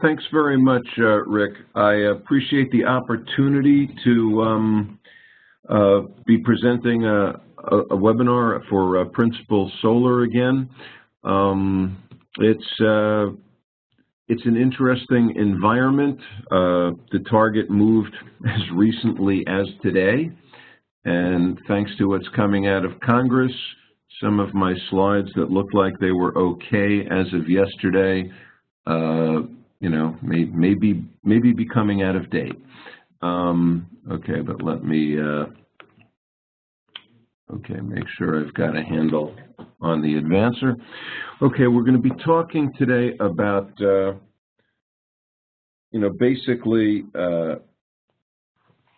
Thanks very much, Rick. I appreciate the opportunity to be presenting a webinar for Principal Solar again. It's an interesting environment. The target moved as recently as today, and thanks to what's coming out of Congress, some of my slides that looked like they were okay as of yesterday, maybe be coming out of date. Okay, but let me make sure I've got a handle on the advancer. Okay, we're going to be talking today about basically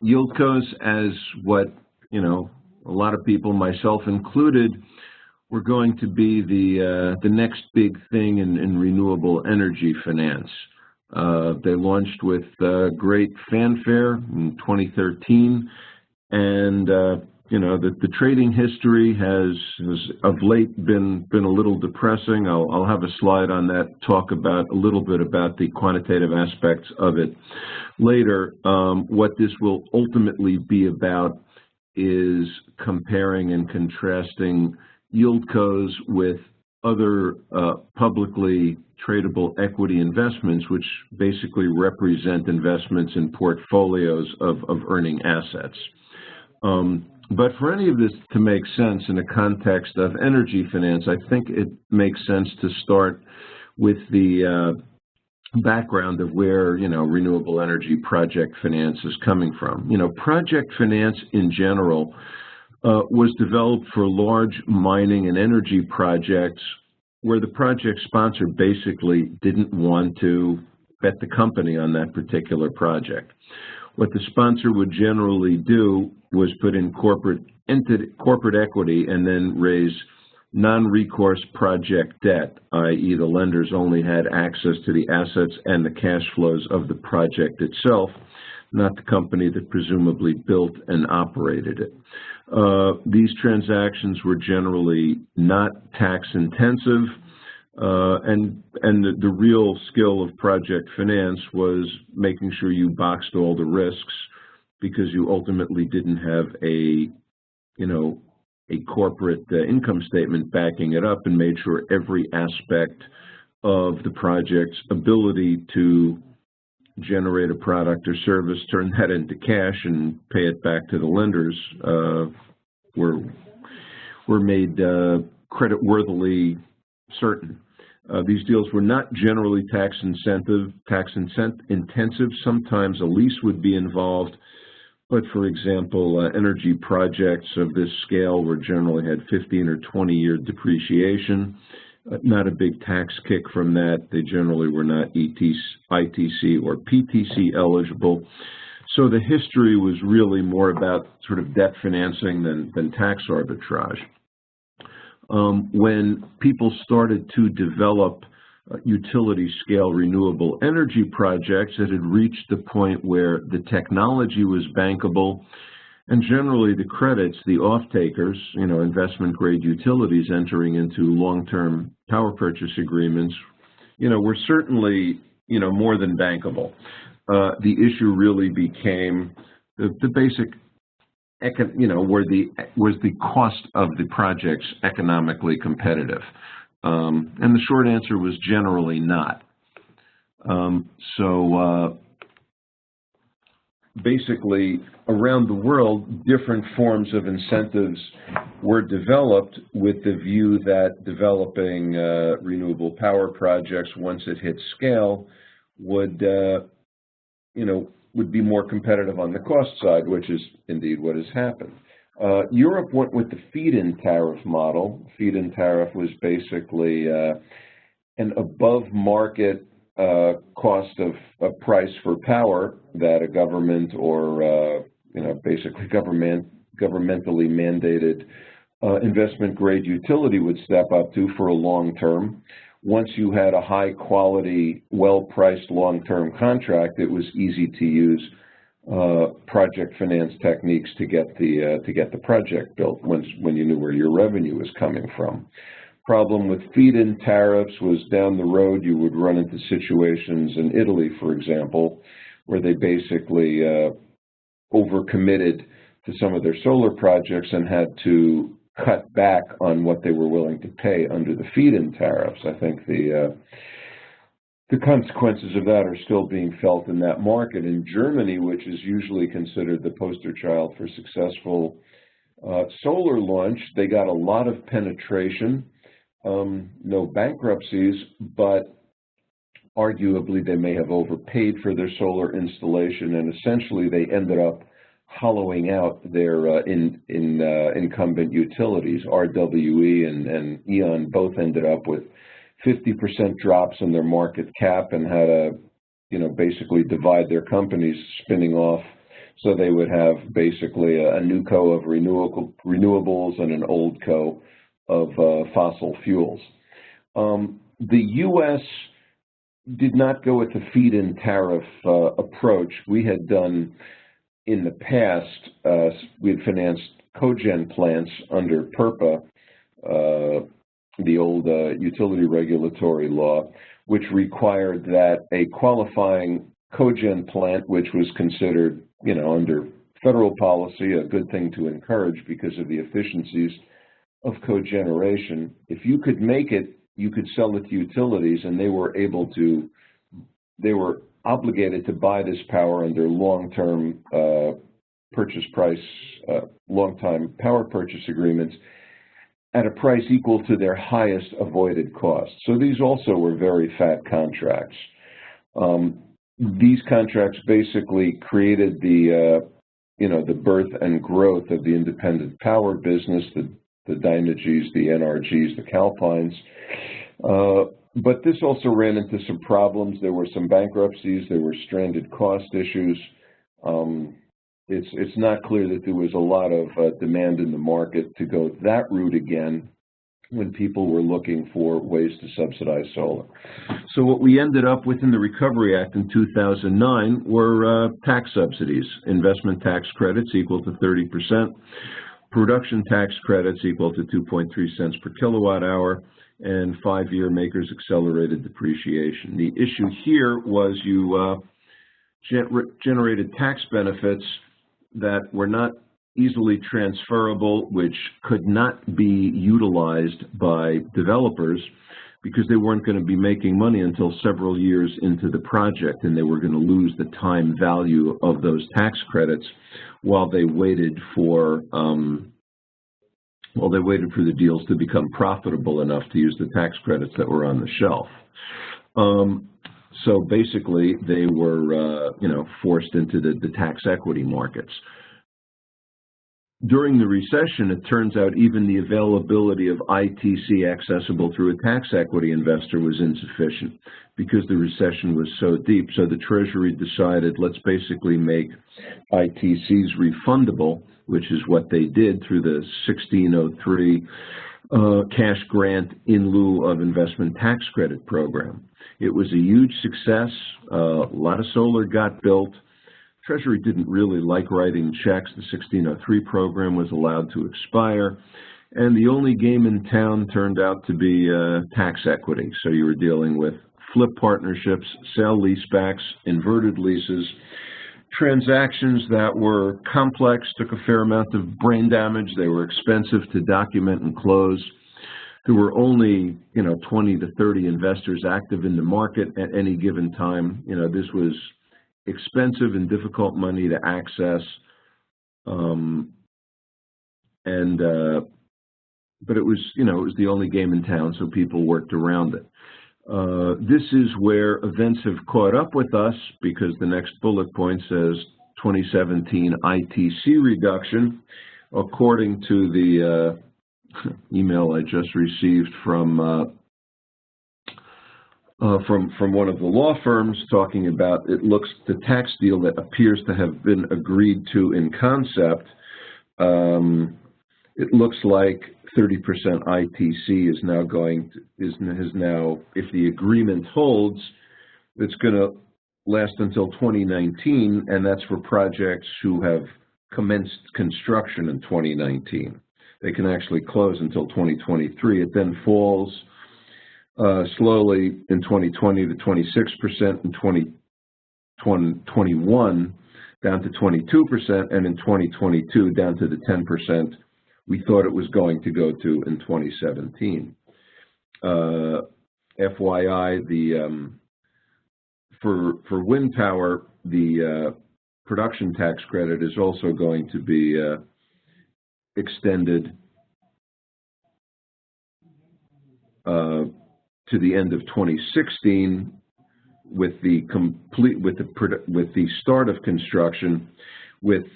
Yieldcos as what a lot of people, myself included, were going to be the next big thing in renewable energy finance. They launched with great fanfare in 2013, and the trading history has of late been a little depressing. I'll have a slide on that, talk about a little bit about the quantitative aspects of it later. What this will ultimately be about is comparing and contrasting Yieldcos with other publicly tradable equity investments, which basically represent investments in portfolios of earning assets. But for any of this to make sense in the context of energy finance, I think it makes sense to start with the background of where, renewable energy project finance is coming from. Project finance in general was developed for large mining and energy projects where the project sponsor basically didn't want to bet the company on that particular project. What the sponsor would generally do was put in corporate equity and then raise non-recourse project debt, i.e. the lenders only had access to the assets and the cash flows of the project itself, not the company that presumably built and operated it. These transactions were generally not tax intensive, and the real skill of project finance was making sure you boxed all the risks, because you ultimately didn't have a corporate income statement backing it up, and made sure every aspect of the project's ability to generate a product or service, turn that into cash, and pay it back to the lenders were made credit-worthily certain. These deals were not generally tax intensive. Sometimes a lease would be involved, but for example, energy projects of this scale were generally had 15 or 20-year depreciation. Not a big tax kick from that. They generally were not ITC or PTC eligible. So the history was really more about sort of debt financing than tax arbitrage. When people started to develop utility-scale renewable energy projects, it had reached the point where the technology was bankable, and generally the credits, the off-takers, investment-grade utilities entering into long-term power purchase agreements, were certainly, more than bankable. The issue really became the basic, was the cost of the projects economically competitive? And the short answer was generally not. Basically, around the world, different forms of incentives were developed with the view that developing renewable power projects, once it hit scale, would be more competitive on the cost side, which is indeed what has happened. Europe went with the feed-in tariff model. Feed-in tariff was basically an above-market cost of price for power that a government or basically governmentally mandated investment-grade utility would step up to for a long term. Once you had a high-quality, well-priced long-term contract, it was easy to use project finance techniques to get the project built when you knew where your revenue was coming from. problem with feed-in tariffs was down the road you would run into situations in Italy, for example, where they basically overcommitted to some of their solar projects and had to cut back on what they were willing to pay under the feed-in tariffs. I think the consequences of that are still being felt in that market. In Germany, which is usually considered the poster child for successful solar launch, they got a lot of penetration, no bankruptcies, but arguably they may have overpaid for their solar installation, and essentially they ended up hollowing out their incumbent utilities. RWE and E.ON both ended up with 50% drops in their market cap and had to, basically divide their companies, spinning off, so they would have basically a new co of renewables and an old co of fossil fuels. The U.S. did not go with the feed-in tariff approach. We had done, in the past, we had financed cogen plants under PURPA, the old utility regulatory law, which required that a qualifying cogen plant, which was considered, under federal policy, a good thing to encourage because of the efficiencies of cogeneration. If you could make it, you could sell it to utilities, and they were obligated to buy this power under long-term purchase price, long-time power purchase agreements at a price equal to their highest avoided cost. So these also were very fat contracts. These contracts basically created the birth and growth of the independent power business, the Dynagy's, the NRG's, the Calpines. But this also ran into some problems. There were some bankruptcies. There were stranded cost issues. It's not clear that there was a lot of demand in the market to go that route again when people were looking for ways to subsidize solar. So what we ended up with in the Recovery Act in 2009 were tax subsidies, investment tax credits equal to 30%, production tax credits equal to 2.3 cents per kilowatt hour, and 5-year makers accelerated depreciation. The issue here was you generated tax benefits that were not easily transferable, which could not be utilized by developers because they weren't going to be making money until several years into the project, and they were going to lose the time value of those tax credits while they waited for the deals to become profitable enough to use the tax credits that were on the shelf. So basically, they were, forced into the tax equity markets. During the recession, it turns out even the availability of ITC accessible through a tax equity investor was insufficient because the recession was so deep. So the Treasury decided, let's basically make ITCs refundable, which is what they did through the 1603 cash grant in lieu of investment tax credit program. It was a huge success. A lot of solar got built. Treasury didn't really like writing checks. The 1603 program was allowed to expire. And the only game in town turned out to be tax equity. So you were dealing with flip partnerships, sale leasebacks, inverted leases, transactions that were complex, took a fair amount of brain damage. They were expensive to document and close. There were only, 20 to 30 investors active in the market at any given time. This was expensive and difficult money to access, but it was, it was the only game in town, so people worked around it. This is where events have caught up with us because the next bullet point says 2017 ITC reduction. According to the email I just received from one of the law firms talking about the tax deal that appears to have been agreed to in concept. It looks like 30% ITC is now if the agreement holds, it's going to last until 2019, and that's for projects who have commenced construction in 2019. they can actually close until 2023. It then falls slowly in 2020 to 26%, in 2021 down to 22%, and in 2022 down to the 10% we thought it was going to go to in 2017. FYI, for wind power, the production tax credit is also going to be extended to the end of 2016 with the start of construction, with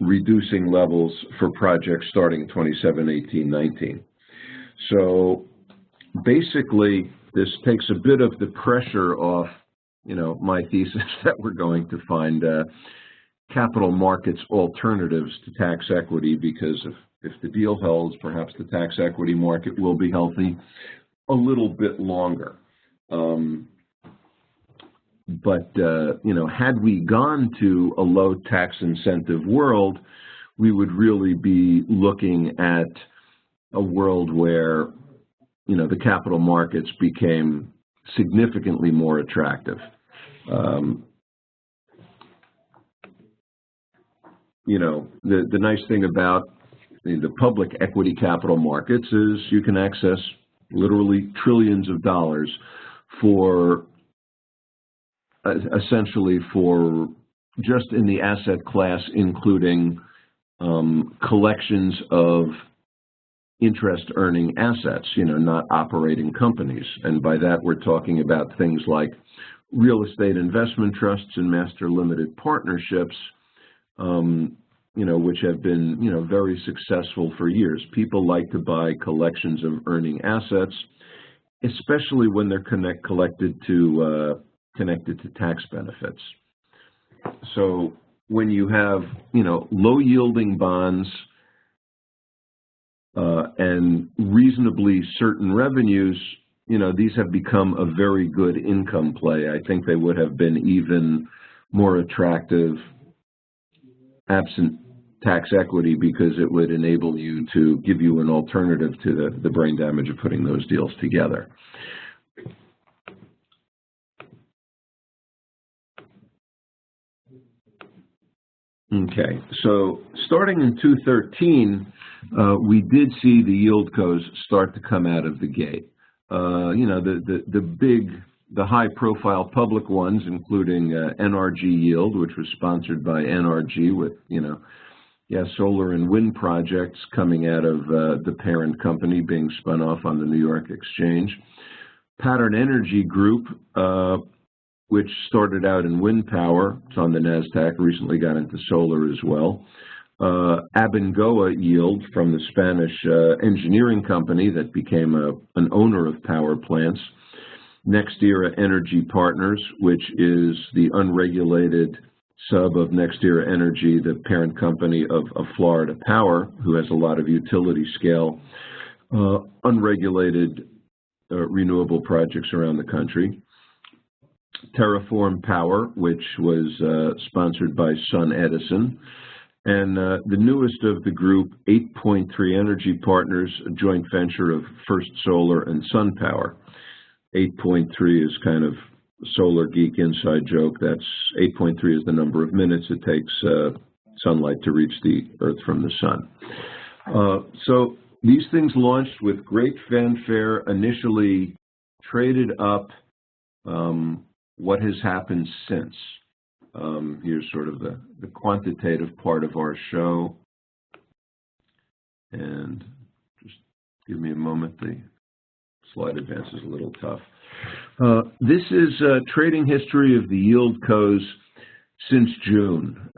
reducing levels for projects starting 27, 18, 19. So basically, this takes a bit of the pressure off, my thesis that we're going to find capital markets alternatives to tax equity, because if the deal holds, perhaps the tax equity market will be healthy a little bit longer. But had we gone to a low tax incentive world, we would really be looking at a world where, the capital markets became significantly more attractive. The nice thing about the public equity capital markets is you can access literally trillions of dollars for essentially for just in the asset class, including collections of interest earning assets, not operating companies. And by that, we're talking about things like real estate investment trusts and master limited partnerships, which have been, very successful for years. People like to buy collections of earning assets, especially when they're connected to tax benefits. So when you have, low yielding bonds and reasonably certain revenues, these have become a very good income play. I think they would have been even more attractive absent tax equity, because it would enable you to give you an alternative to the brain damage of putting those deals together. Okay, so starting in 2013, we did see the Yieldcos start to come out of the gate. The high-profile public ones, including NRG Yield, which was sponsored by NRG, with solar and wind projects coming out of the parent company being spun off on the New York Exchange. Pattern Energy Group, which started out in wind power, it's on the NASDAQ, recently got into solar as well. Abengoa Yield from the Spanish engineering company that became an owner of power plants. NextEra Energy Partners, which is the unregulated sub of NextEra Energy, the parent company of Florida Power, who has a lot of utility scale, unregulated renewable projects around the country. Terraform Power, which was sponsored by SunEdison. And the newest of the group, 8.3 Energy Partners, a joint venture of First Solar and SunPower. 8.3 is kind of solar geek inside joke. That's 8.3 is the number of minutes it takes sunlight to reach the Earth from the sun. So these things launched with great fanfare, initially traded up. What has happened since? Here's sort of the quantitative part of our show. And just give me a moment. The slide advance is a little tough. This is trading history of the Yieldcos since June.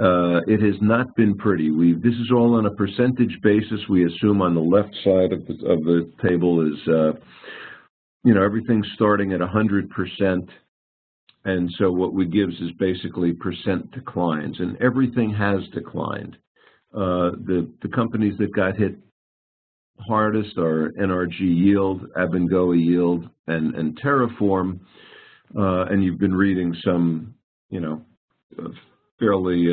It has not been pretty. This is all on a percentage basis. We assume on the left side of the table is, everything's starting at 100%. And so what we gives is basically percent declines, and everything has declined. The companies that got hit hardest are NRG Yield, Abengoa Yield, and Terraform. And you've been reading some, fairly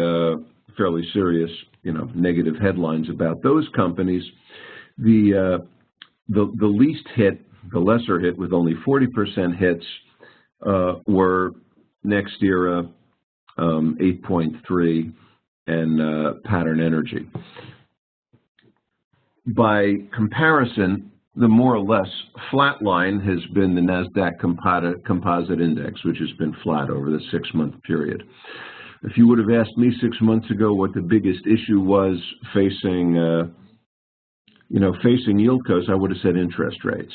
serious, negative headlines about those companies. The least hit, the lesser hit with only 40% hits were NextEra, 8.3, and Pattern Energy. By comparison, the more or less flat line has been the NASDAQ Composite Index, which has been flat over the 6-month period. If you would have asked me 6 months ago what the biggest issue was facing Yieldcos, I would have said interest rates.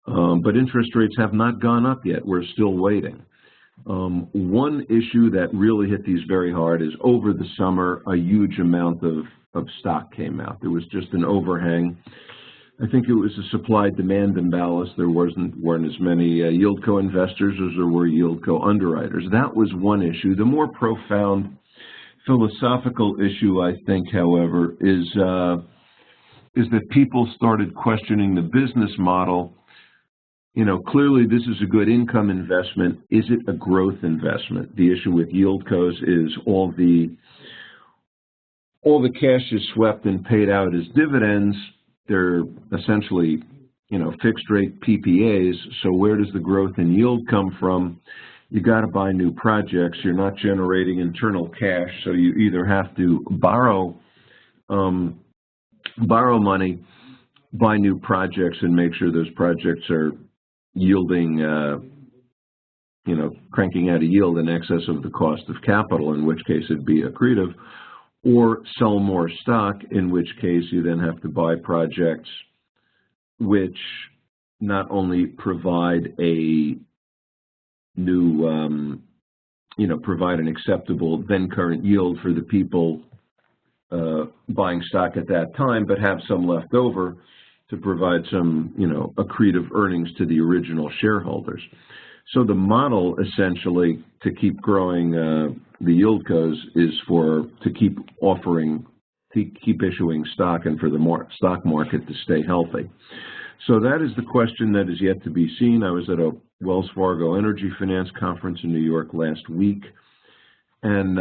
But interest rates have not gone up yet. We're still waiting. One issue that really hit these very hard is over the summer, a huge amount of stock came out. There was just an overhang. I think it was a supply-demand imbalance. There weren't as many Yieldco investors as there were Yieldco underwriters. That was one issue. The more profound philosophical issue, I think, however, is that people started questioning the business model. Clearly this is a good income investment. Is it a growth investment? The issue with Yieldcos is all the cash is swept and paid out as dividends. They're essentially, fixed rate PPAs. So where does the growth in yield come from? You got to buy new projects. You're not generating internal cash, so you either have to borrow money, buy new projects, and make sure those projects are yielding, cranking out a yield in excess of the cost of capital, in which case it'd be accretive, or sell more stock, in which case you then have to buy projects which not only provide a new, provide an acceptable then current yield for the people buying stock at that time, but have some left over to provide some, accretive earnings to the original shareholders. So the model essentially to keep growing the Yieldcos is to keep issuing stock and for the stock market to stay healthy. So that is the question that is yet to be seen. I was at a Wells Fargo Energy Finance Conference in New York last week, and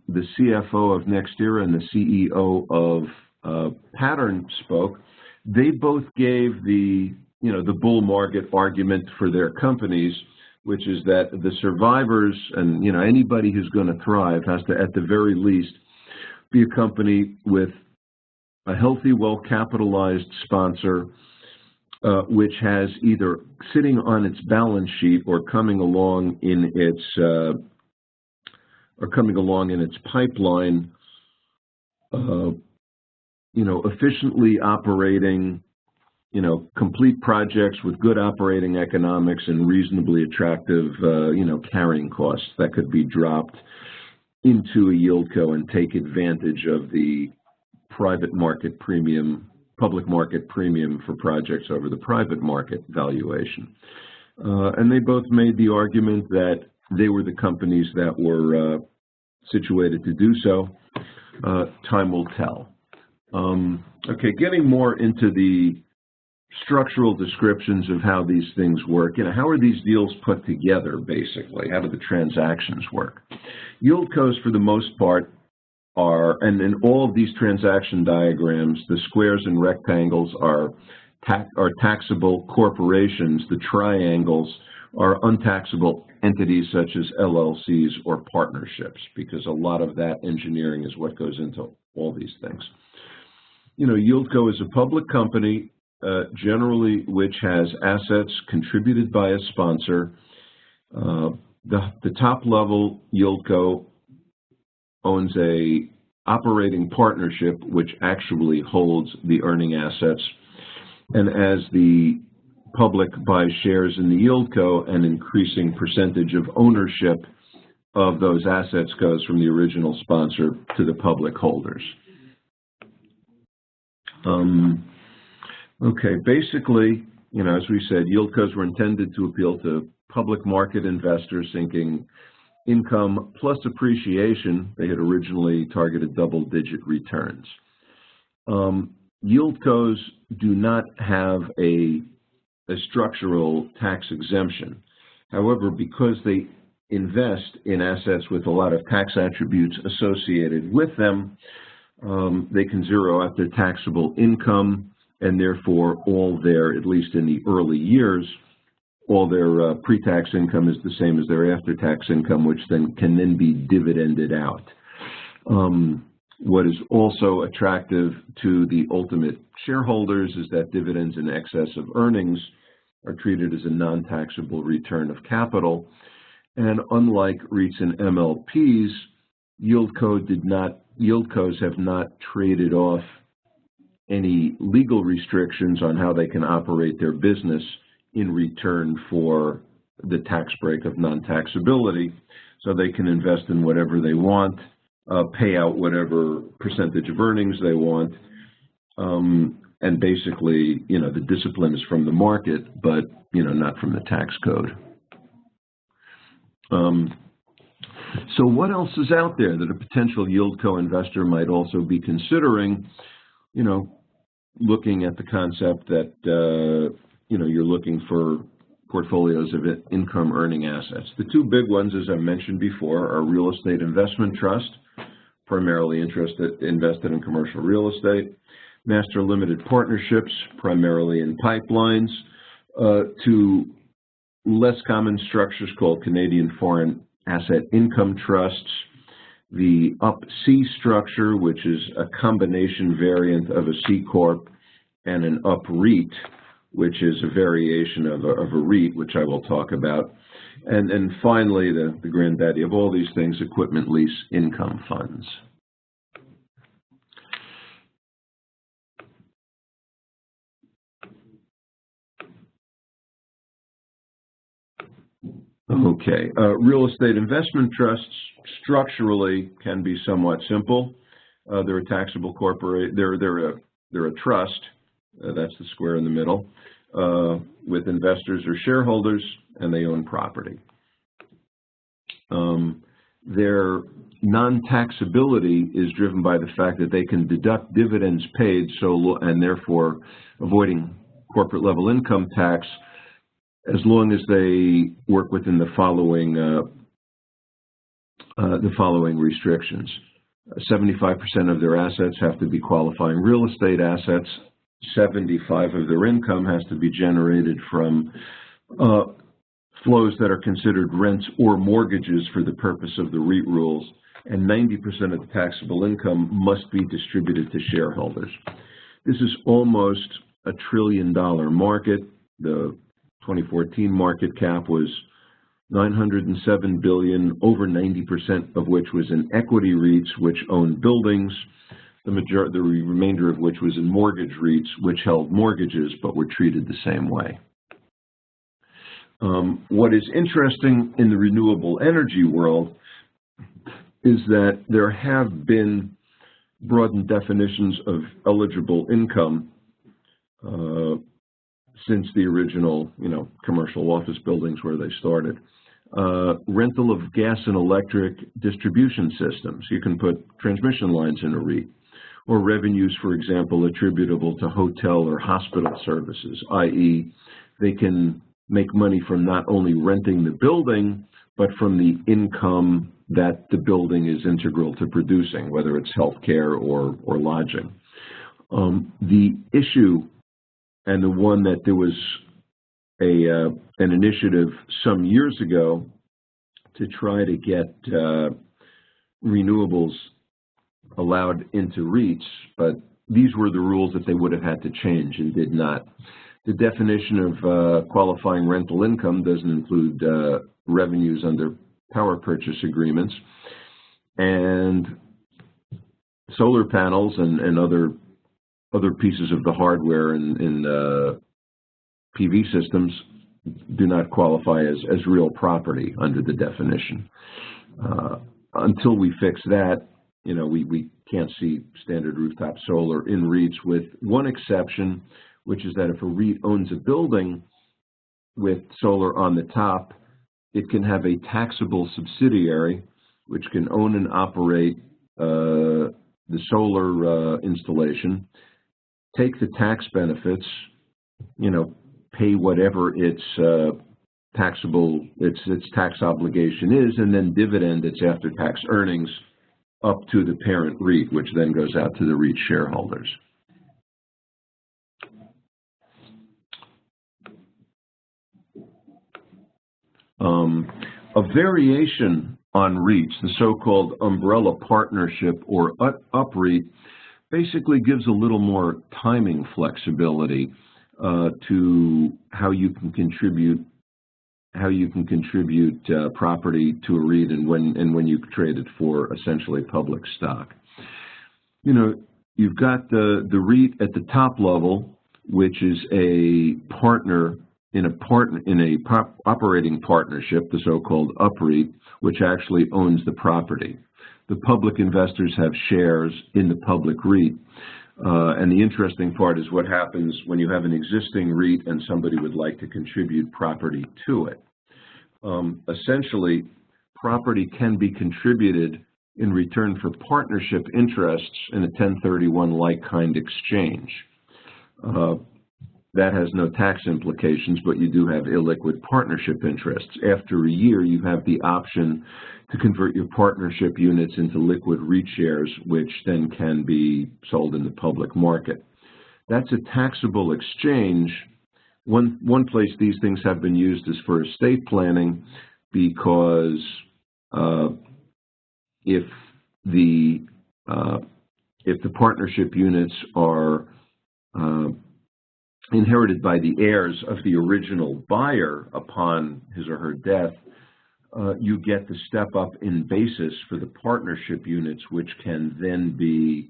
the CFO of NextEra and the CEO of Pattern spoke. They both gave the bull market argument for their companies, which is that the survivors and anybody who's going to thrive has to, at the very least, be a company with a healthy, well-capitalized sponsor, which has either sitting on its balance sheet or coming along in its pipeline, efficiently operating, complete projects with good operating economics and reasonably attractive, carrying costs that could be dropped into a Yieldco and take advantage of the public market premium for projects over the private market valuation. And they both made the argument that they were the companies that were situated to do so. Time will tell. Okay, getting more into the structural descriptions of how these things work. How are these deals put together, basically? How do the transactions work? Yieldcos, for the most part, are, and in all of these transaction diagrams, the squares and rectangles are taxable corporations. The triangles are untaxable entities such as LLCs or partnerships, because a lot of that engineering is what goes into all these things. Yieldco is a public company, generally which has assets contributed by a sponsor. The top level Yieldco owns a operating partnership which actually holds the earning assets, and as the public buys shares in the Yieldco, an increasing percentage of ownership of those assets goes from the original sponsor to the public holders. Okay, basically, as we said, Yieldcos were intended to appeal to public market investors seeking income plus appreciation. They had originally targeted double-digit returns. Yieldcos do not have a structural tax exemption. However, because they invest in assets with a lot of tax attributes associated with them, they can zero out their taxable income and therefore all their, at least in the early years, all their pre-tax income is the same as their after-tax income, which then can be dividended out. What is also attractive to the ultimate shareholders is that dividends in excess of earnings are treated as a non-taxable return of capital. And unlike REITs and MLPs, Yieldcos have not traded off any legal restrictions on how they can operate their business in return for the tax break of non-taxability, so they can invest in whatever they want, pay out whatever percentage of earnings they want, and basically, the discipline is from the market, but, not from the tax code. So what else is out there that a potential Yieldco investor might also be considering, looking at the concept that, you're looking for portfolios of income earning assets. The two big ones, as I mentioned before, are real estate investment trust, primarily invested in commercial real estate, master limited partnerships, primarily in pipelines, to less common structures called Canadian Foreign Asset Income Trusts, the Up-C structure, which is a combination variant of a C Corp, and an Up-REIT, which is a variation of a REIT, which I will talk about. And finally, the granddaddy of all these things, equipment lease income funds. Okay, real estate investment trusts structurally can be somewhat simple. They're a taxable corporation. They're a trust. That's the square in the middle, with investors or shareholders, and they own property. Their non-taxability is driven by the fact that they can deduct dividends paid, and therefore avoiding corporate level income tax, as long as they work within the following restrictions. 75% of their assets have to be qualifying real estate assets. 75% of their income has to be generated from flows that are considered rents or mortgages for the purpose of the REIT rules, and 90% of the taxable income must be distributed to shareholders. This is almost a $1 trillion market. The 2014 market cap was $907 billion, over 90% of which was in equity REITs, which owned buildings, the remainder of which was in mortgage REITs, which held mortgages but were treated the same way. What is interesting in the renewable energy world is that there have been broadened definitions of eligible income since the original, commercial office buildings where they started. Rental of gas and electric distribution systems. You can put transmission lines in a REIT. Or revenues, for example, attributable to hotel or hospital services, i.e. they can make money from not only renting the building, but from the income that the building is integral to producing, whether it's healthcare or lodging. The issue, and the one that there was an initiative some years ago to try to get renewables allowed into REITs, but these were the rules that they would have had to change and did not. The definition of qualifying rental income doesn't include revenues under power purchase agreements, and solar panels and other pieces of the hardware in PV systems do not qualify as real property under the definition. Until we fix that, we can't see standard rooftop solar in REITs, with one exception, which is that if a REIT owns a building with solar on the top, it can have a taxable subsidiary which can own and operate the solar installation, take the tax benefits, pay whatever its tax obligation is, and then dividend its after-tax earnings up to the parent REIT, which then goes out to the REIT shareholders. A variation on REITs, the so-called umbrella partnership or UPREIT, basically gives a little more timing flexibility to how you can contribute property to a REIT and when you trade it for essentially public stock. You know, you've got the REIT at the top level, which is a partner in a operating partnership, the so-called UPREIT, which actually owns the property. The public investors have shares in the public REIT. And the interesting part is what happens when you have an existing REIT and somebody would like to contribute property to it. Essentially, property can be contributed in return for partnership interests in a 1031 like-kind exchange. That has no tax implications, but you do have illiquid partnership interests. After a year, you have the option to convert your partnership units into liquid REIT shares, which then can be sold in the public market. That's a taxable exchange. One place these things have been used is for estate planning, because if the partnership units are inherited by the heirs of the original buyer upon his or her death, you get the step up in basis for the partnership units, which can then be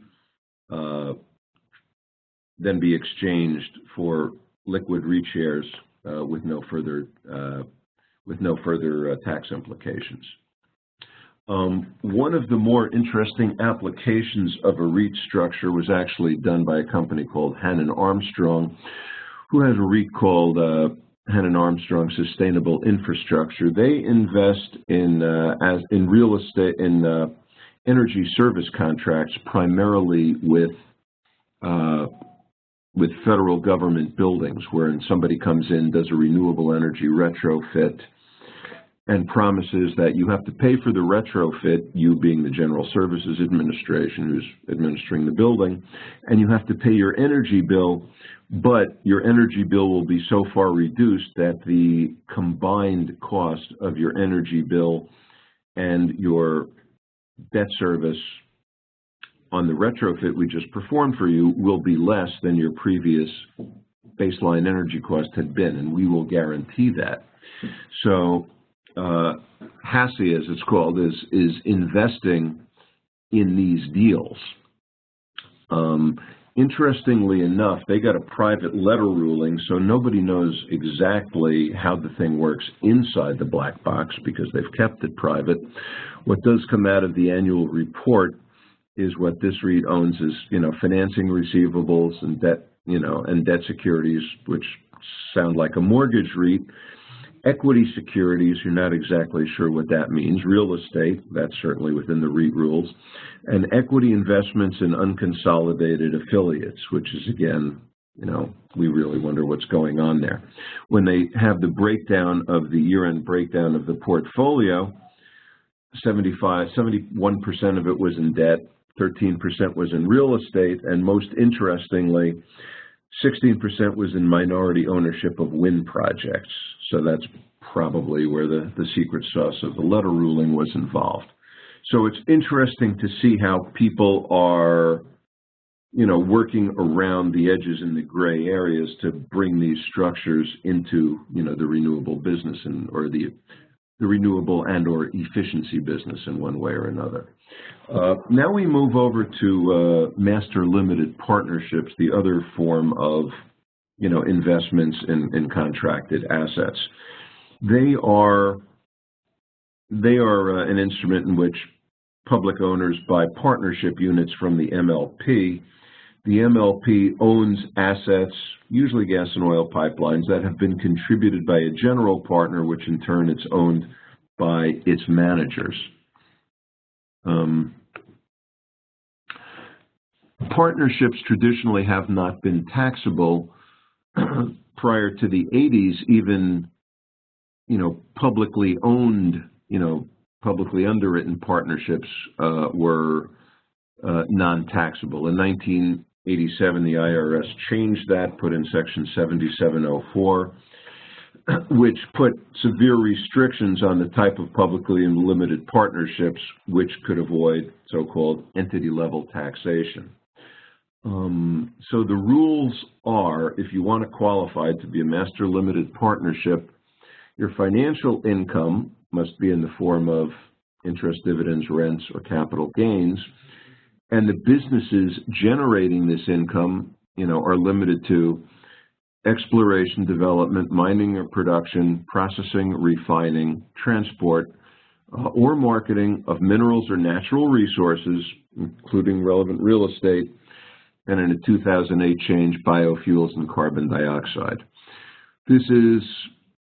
exchanged for liquid REIT shares with no further tax implications. One of the more interesting applications of a REIT structure was actually done by a company called Hannon Armstrong, who has a REIT called Hannon Armstrong Sustainable Infrastructure. They invest in real estate, in energy service contracts, primarily with federal government buildings, wherein somebody comes in, does a renewable energy retrofit, and promises that you have to pay for the retrofit, you being the General Services Administration who's administering the building, and you have to pay your energy bill, but your energy bill will be so far reduced that the combined cost of your energy bill and your debt service on the retrofit we just performed for you will be less than your previous baseline energy cost had been, and we will guarantee that. So HASI, as it's called, is investing in these deals. Interestingly enough, they got a private letter ruling, so nobody knows exactly how the thing works inside the black box because they've kept it private. What does come out of the annual report is what this REIT owns is, financing receivables and debt, and debt securities, which sound like a mortgage REIT. Equity securities, you're not exactly sure what that means. Real estate, that's certainly within the REIT rules. And equity investments in unconsolidated affiliates, which is, again, we really wonder what's going on there. When they have the breakdown of the year-end breakdown of the portfolio, 71% of it was in debt, 13% was in real estate, and most interestingly, 16% was in minority ownership of wind projects. So that's probably where the secret sauce of the letter ruling was involved. So it's interesting to see how people are, working around the edges in the gray areas to bring these structures into, the renewable business or the renewable and or efficiency business in one way or another. Now we move over to master limited partnerships, the other form of, investments in contracted assets. They are an instrument in which public owners buy partnership units from the MLP. The MLP owns assets, usually gas and oil pipelines, that have been contributed by a general partner, which in turn is owned by its managers. Partnerships traditionally have not been taxable. Prior to the 80s, even, publicly owned, publicly underwritten partnerships were non-taxable. In 1987, the IRS changed that, put in Section 7704. which put severe restrictions on the type of publicly limited partnerships which could avoid so-called entity-level taxation. So the rules are, if you want to qualify to be a master limited partnership, your financial income must be in the form of interest, dividends, rents, or capital gains, and the businesses generating this income, are limited to exploration, development, mining or production, processing, refining, transport, or marketing of minerals or natural resources, including relevant real estate, and in a 2008 change, biofuels and carbon dioxide. This is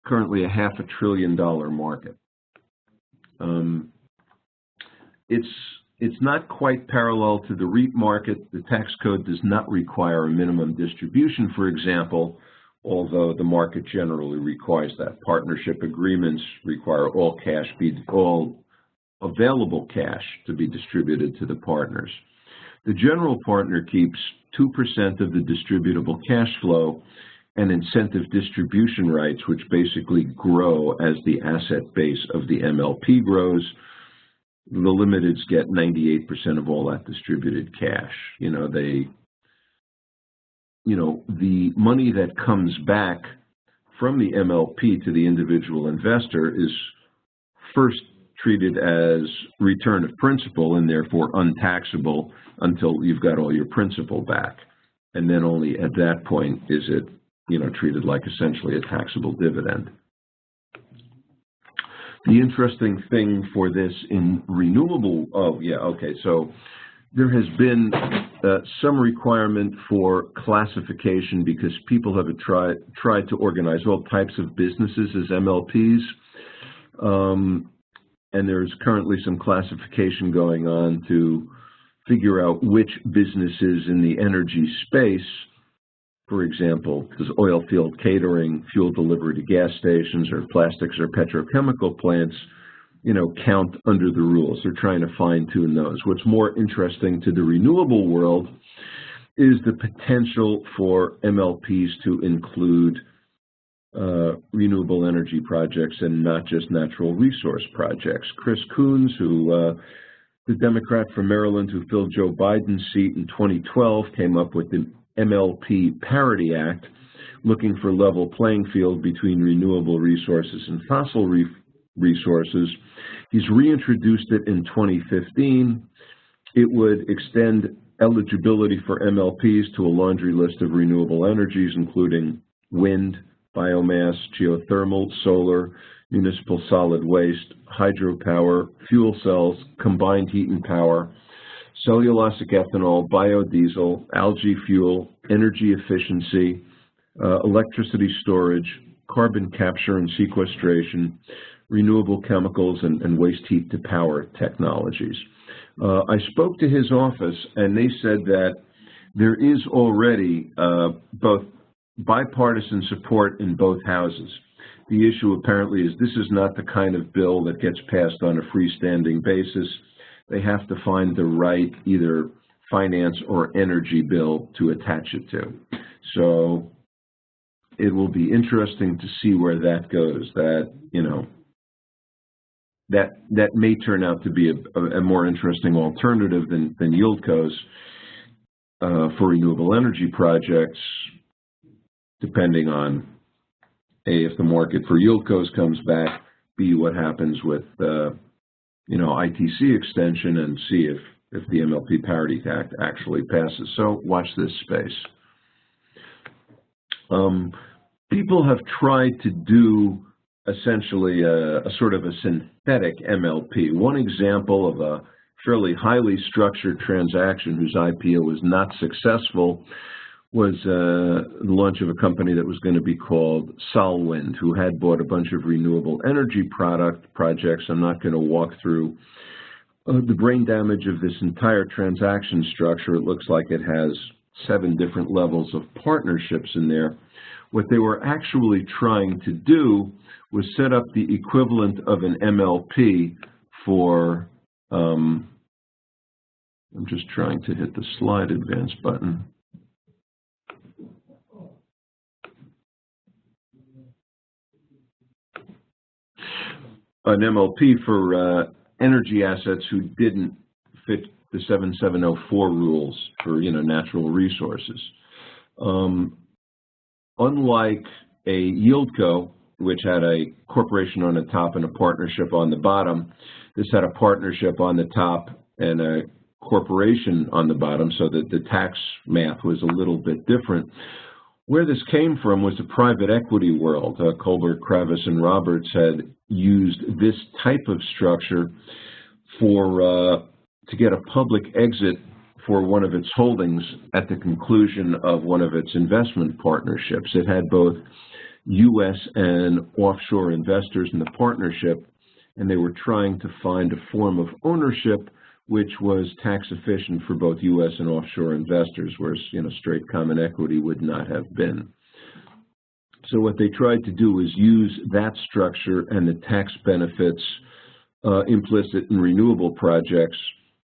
currently a $500 billion market. It's not quite parallel to the REIT market. The tax code does not require a minimum distribution, for example, although the market generally requires that. Partnership agreements require all available cash to be distributed to the partners. The general partner keeps 2% of the distributable cash flow and incentive distribution rights, which basically grow as the asset base of the MLP grows. The limiteds get 98% of all that distributed cash. The money that comes back from the MLP to the individual investor is first treated as return of principal and therefore untaxable until you've got all your principal back. And then only at that point is it, treated like essentially a taxable dividend. The interesting thing for this in renewable, so there has been some requirement for classification because people have tried to organize all types of businesses as MLPs. And there's currently some classification going on to figure out which businesses in the energy space, for example, does oil field catering, fuel delivery to gas stations, or plastics or petrochemical plants, count under the rules. They're trying to fine-tune those. What's more interesting to the renewable world is the potential for MLPs to include renewable energy projects and not just natural resource projects. Chris Coons, the Democrat from Maryland who filled Joe Biden's seat in 2012, came up with the MLP Parity Act, looking for level playing field between renewable resources and fossil resources. He's reintroduced it in 2015. It would extend eligibility for MLPs to a laundry list of renewable energies, including wind, biomass, geothermal, solar, municipal solid waste, hydropower, fuel cells, combined heat and power, cellulosic ethanol, biodiesel, algae fuel, energy efficiency, electricity storage, carbon capture and sequestration, renewable chemicals, and waste heat to power technologies. I spoke to his office, and they said that there is already both bipartisan support in both houses. The issue apparently is this is not the kind of bill that gets passed on a freestanding basis. They have to find the right either finance or energy bill to attach it to. So it will be interesting to see where that goes. That may turn out to be a more interesting alternative than Yieldcos for renewable energy projects, depending on A, if the market for Yieldcos comes back, B, what happens with ITC extension, and C, if the MLP Parity Act actually passes. So watch this space. People have tried to do essentially a sort of a synthetic MLP. One example of a fairly highly structured transaction whose IPO was not successful was the launch of a company that was going to be called Solwind, who had bought a bunch of renewable energy projects. I'm not going to walk through the brain damage of this entire transaction structure. It looks like it has 7 different levels of partnerships in there. What they were actually trying to do was set up the equivalent of an MLP for, I'm just trying to hit the slide advance button. an MLP for energy assets who didn't fit the 7704 rules for, natural resources. Unlike a Yieldco, which had a corporation on the top and a partnership on the bottom, this had a partnership on the top and a corporation on the bottom, so that the tax math was a little bit different. Where this came from was the private equity world. Colbert, Kravis, and Roberts had used this type of structure to get a public exit for one of its holdings at the conclusion of one of its investment partnerships. It had both U.S. and offshore investors in the partnership, and they were trying to find a form of ownership which was tax efficient for both U.S. and offshore investors, whereas straight common equity would not have been. So what they tried to do was use that structure and the tax benefits implicit in renewable projects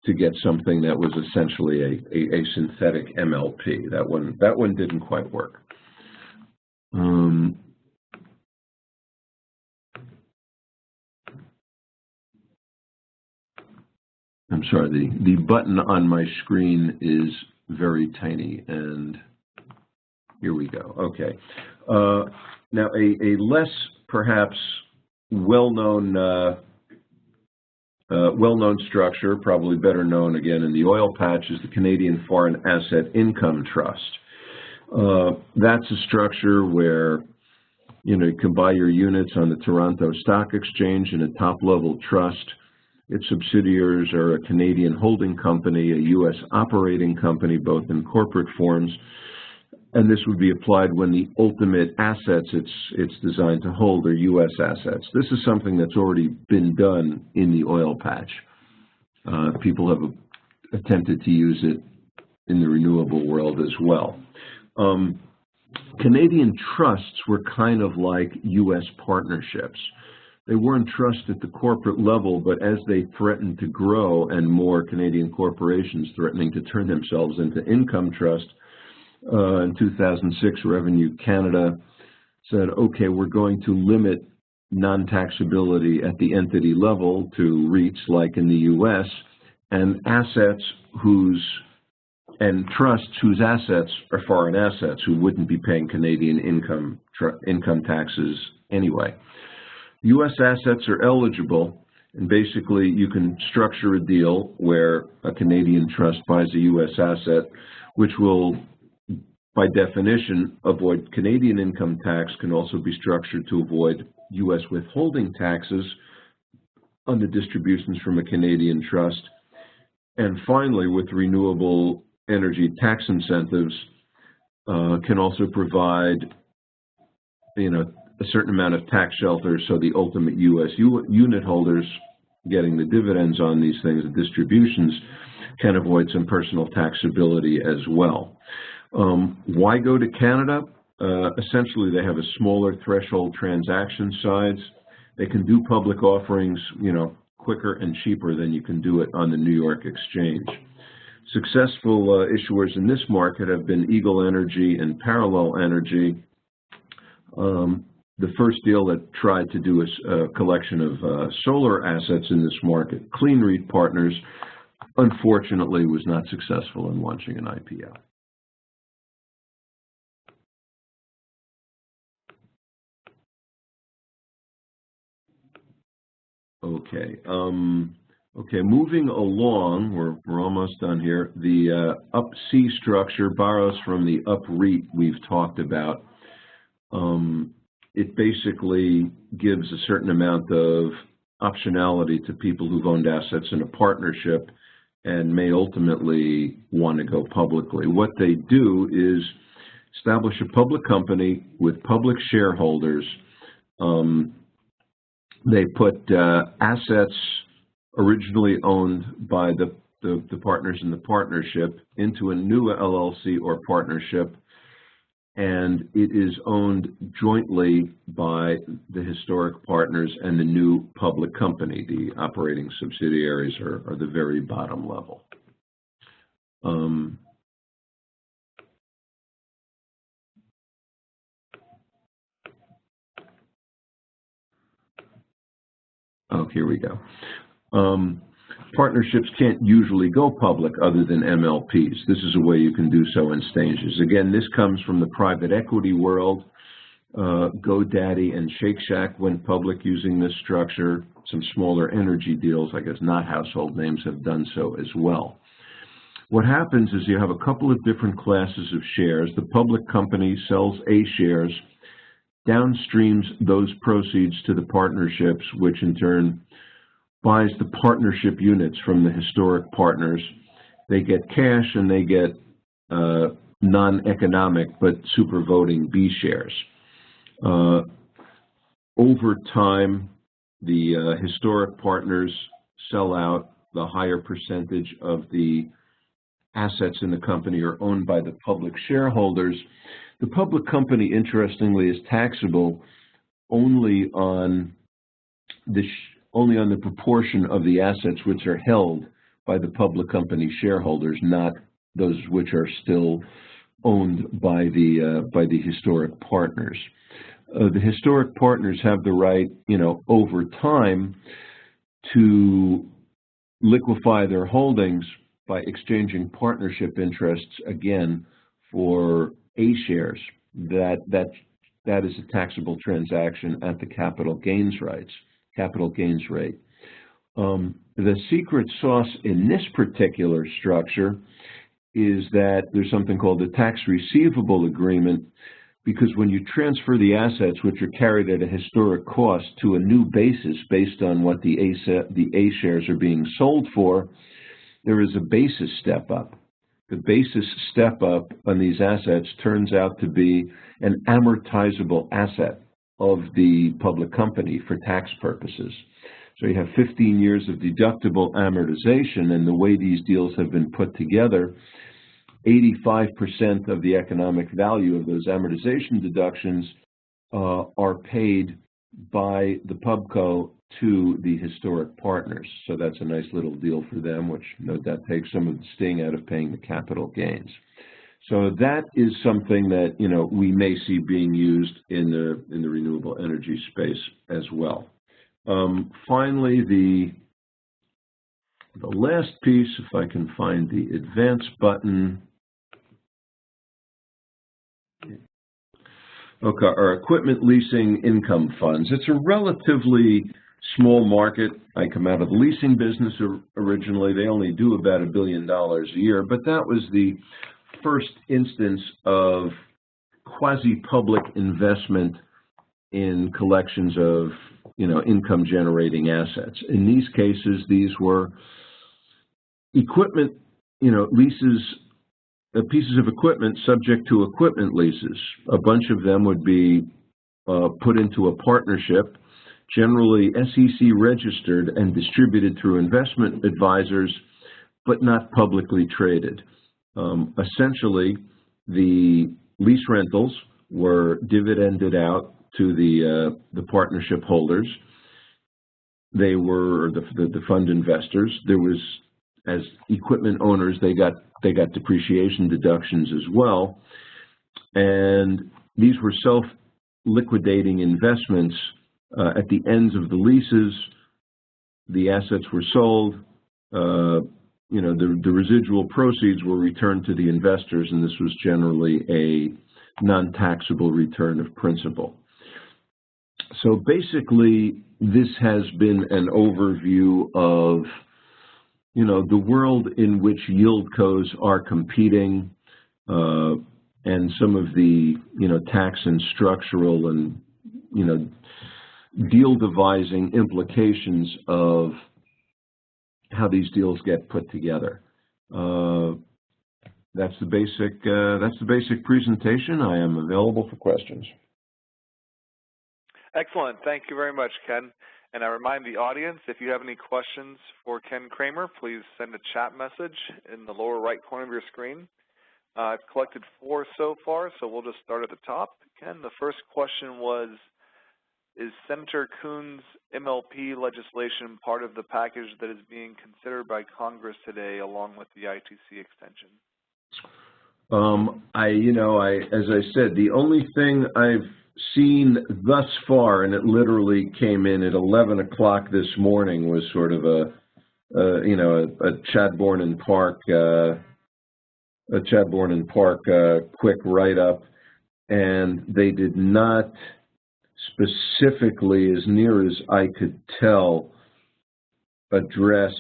to get something that was essentially a synthetic MLP. That one didn't quite work. I'm sorry, the button on my screen is very tiny, and here we go. Okay. Now, a less perhaps well-known structure, probably better known again in the oil patch, is the Canadian Foreign Asset Income Trust. That's a structure where you can buy your units on the Toronto Stock Exchange in a top-level trust. Its subsidiaries are a Canadian holding company, a U.S. operating company, both in corporate forms, and this would be applied when the ultimate assets it's designed to hold are U.S. assets. This is something that's already been done in the oil patch. People have attempted to use it in the renewable world as well. Canadian trusts were kind of like U.S. partnerships. They weren't trust at the corporate level, but as they threatened to grow and more Canadian corporations threatening to turn themselves into income trust, in 2006, Revenue Canada said, okay, we're going to limit non-taxability at the entity level to REITs like in the U.S., and assets and trusts whose assets are foreign assets who wouldn't be paying Canadian income taxes anyway. U.S. assets are eligible, and basically you can structure a deal where a Canadian trust buys a U.S. asset, which will, by definition, avoid Canadian income tax, can also be structured to avoid U.S. withholding taxes on the distributions from a Canadian trust. And finally, with renewable energy tax incentives, can also provide, a certain amount of tax shelter, so the ultimate U.S. unit holders getting the dividends on these things, the distributions, can avoid some personal taxability as well. Why go to Canada? Essentially, they have a smaller threshold transaction size. They can do public offerings, quicker and cheaper than you can do it on the New York Exchange. Successful issuers in this market have been Eagle Energy and Parallel Energy. The first deal that tried to do a collection of solar assets in this market, Clean REIT Partners, unfortunately was not successful in launching an IPO. Okay. Okay, moving along, we're almost done here. The Up-C structure borrows from the Up-REIT we've talked about. It basically gives a certain amount of optionality to people who've owned assets in a partnership and may ultimately want to go publicly. What they do is establish a public company with public shareholders. They put assets originally owned by the partners in the partnership into a new LLC or partnership, and it is owned jointly by the historic partners and the new public company. The operating subsidiaries are the very bottom level. Oh, here we go. Partnerships can't usually go public other than MLPs. This is a way you can do so in stages. Again, this comes from the private equity world. GoDaddy and Shake Shack went public using this structure. Some smaller energy deals, I guess not household names, have done so as well. What happens is you have a couple of different classes of shares. The public company sells A shares, downstreams those proceeds to the partnerships, which in turn buys the partnership units from the historic partners. They get cash and they get non-economic but super voting B shares. Over time, the historic partners sell out. The higher percentage of the assets in the company are owned by the public shareholders. The public company, interestingly, is taxable only on the proportion of the assets which are held by the public company shareholders, not those which are still owned by the historic partners. The historic partners have the right, over time, to liquefy their holdings by exchanging partnership interests again for A shares. That is a taxable transaction at the capital gains rate. The secret sauce in this particular structure is that there's something called a tax receivable agreement, because when you transfer the assets, which are carried at a historic cost, to a new basis based on what the A shares are being sold for, there is a basis step up. The basis step up on these assets turns out to be an amortizable asset of the public company for tax purposes. So you have 15 years of deductible amortization, and the way these deals have been put together, 85% of the economic value of those amortization deductions are paid by the pubco to the historic partners. So that's a nice little deal for them, which no doubt takes some of the sting out of paying the capital gains. So that is something that we may see being used in the renewable energy space as well. Finally, the last piece, if I can find the advance button. Okay, our equipment leasing income funds. It's a relatively small market. I come out of the leasing business originally. They only do about $1 billion a year, but that was the first instance of quasi-public investment in collections of, income-generating assets. In these cases, these were equipment, leases, pieces of equipment subject to equipment leases. A bunch of them would be put into a partnership, generally SEC registered and distributed through investment advisors, but not publicly traded. Essentially, the lease rentals were dividended out to the partnership holders. They were the fund investors. There was, as equipment owners, they got depreciation deductions as well, and these were self-liquidating investments. At the ends of the leases, the assets were sold. The residual proceeds were returned to the investors, and this was generally a non-taxable return of principal. So basically, this has been an overview of the world in which Yieldcos are competing, and some of the tax and structural and deal devising implications of how these deals get put together. That's the basic presentation. I am available for questions. Excellent. Thank you very much, Ken. And I remind the audience, if you have any questions for Ken Kramer, please send a chat message in the lower right corner of your screen. I've collected 4 so far, so we'll just start at the top. Ken, the first question was, is Senator Coons' MLP legislation part of the package that is being considered by Congress today, along with the ITC extension? As I said, the only thing I've seen thus far, and it literally came in at 11 o'clock this morning, was sort of a Chadbourne and Park quick write-up, and they did not specifically, as near as I could tell, address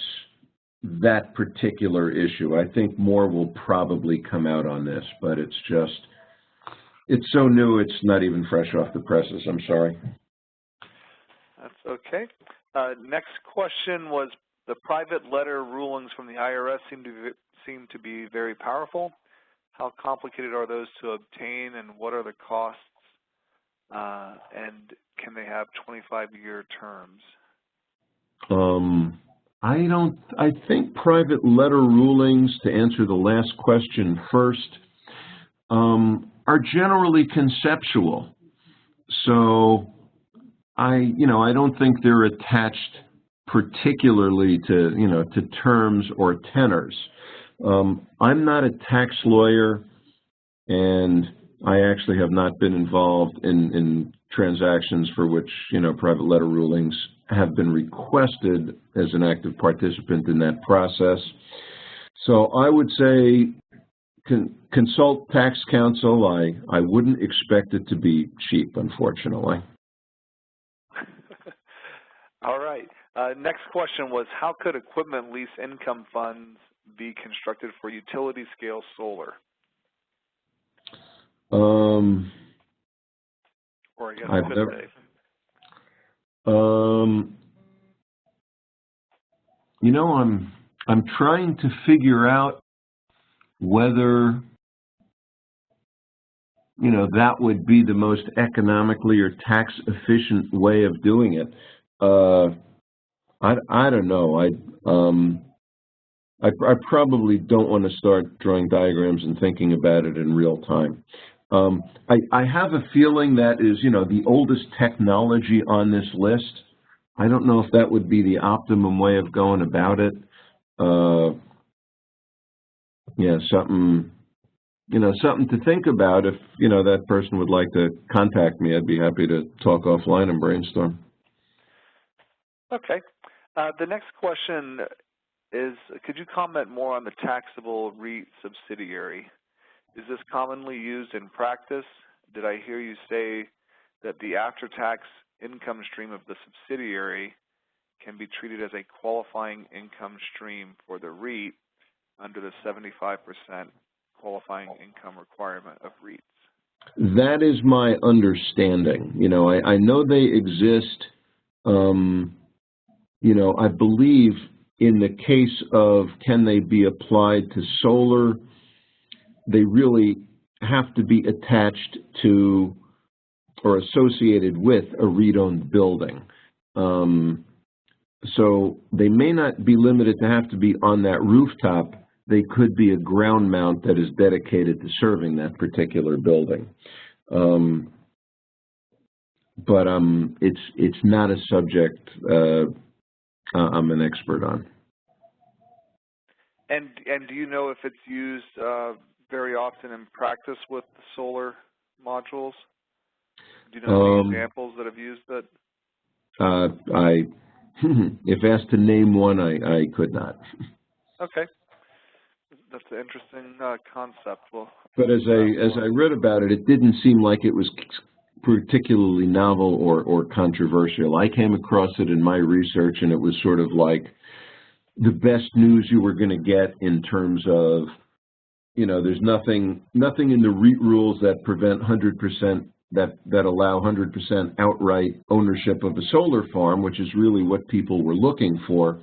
that particular issue. I think more will probably come out on this, but it's so new, it's not even fresh off the presses. I'm sorry. That's okay. Next question was, the private letter rulings from the IRS seem to be very powerful. How complicated are those to obtain, and what are the costs? And can they have 25-year terms? I think private letter rulings, to answer the last question first, are generally conceptual. So I don't think they're attached particularly to terms or tenors. I'm not a tax lawyer, and I actually have not been involved in transactions for which, private letter rulings have been requested as an active participant in that process. So I would say consult tax counsel. I wouldn't expect it to be cheap, unfortunately. All right. Next question was, how could equipment lease income funds be constructed for utility scale solar? Or I guess could they? I'm trying to figure out whether that would be the most economically or tax efficient way of doing it. I don't know. I probably don't want to start drawing diagrams and thinking about it in real time. I have a feeling that is, the oldest technology on this list. I don't know if that would be the optimum way of going about it. Something to think about. If, that person would like to contact me, I'd be happy to talk offline and brainstorm. Okay. The next question is, could you comment more on the taxable REIT subsidiary? Is this commonly used in practice? Did I hear you say that the after-tax income stream of the subsidiary can be treated as a qualifying income stream for the REIT under the 75% qualifying income requirement of REITs? That is my understanding. I know they exist. I believe in the case of can they be applied to solar, they really have to be attached to or associated with a REIT-owned building. So they may not be limited to have to be on that rooftop. They could be a ground mount that is dedicated to serving that particular building. But it's not a subject I'm an expert on. And do you know if it's used very often in practice with the solar modules? Do you know any examples that have used it? If asked to name one, I could not. Okay. That's an interesting concept. But as I read about it, it didn't seem like it was particularly novel or controversial. I came across it in my research, and it was sort of like the best news you were going to get in terms of, there's nothing in the REIT rules that prevent 100%, that allow 100% outright ownership of a solar farm, which is really what people were looking for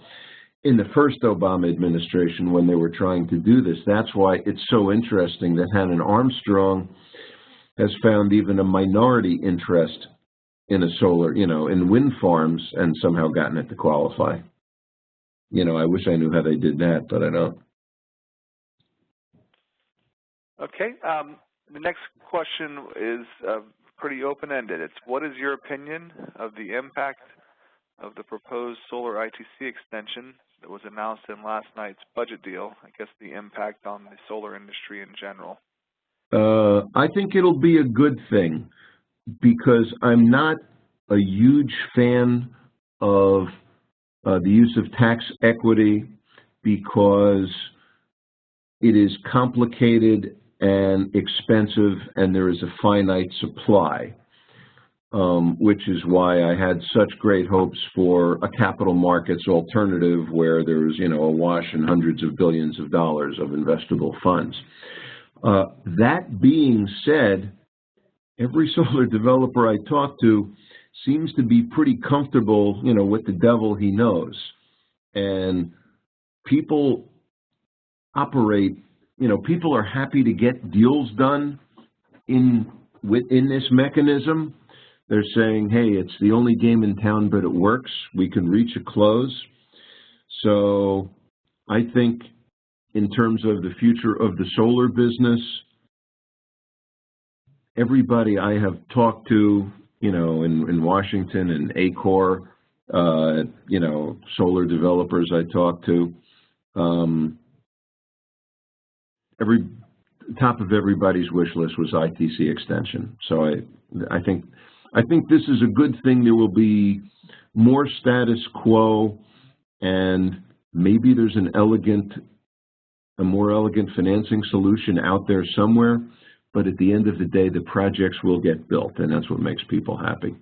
in the first Obama administration when they were trying to do this. That's why it's so interesting that Hannon Armstrong has found even a minority interest in a solar, in wind farms, and somehow gotten it to qualify. I wish I knew how they did that, but I don't. Okay. The next question is pretty open-ended. It's, what is your opinion of the impact of the proposed solar ITC extension that was announced in last night's budget deal? I guess the impact on the solar industry in general. I think it'll be a good thing. because I'm not a huge fan of the use of tax equity, because it is complicated and expensive and there is a finite supply, which is why I had such great hopes for a capital markets alternative where there's, you know, awash in hundreds of billions of dollars of investable funds. That being said, every solar developer I talk to seems to be pretty comfortable, you know, with the devil he knows. And people operate, you know, people are happy to get deals done within this mechanism. They're saying, hey, it's the only game in town, but it works. We can reach a close. So I think in terms of the future of the solar business, everybody I have talked to, you know, in Washington and ACOR, you know, solar developers I talked to, top of everybody's wish list was ITC extension. So I think this is a good thing. There will be more status quo, and maybe there's a more elegant financing solution out there somewhere. But at the end of the day, the projects will get built, and that's what makes people happy.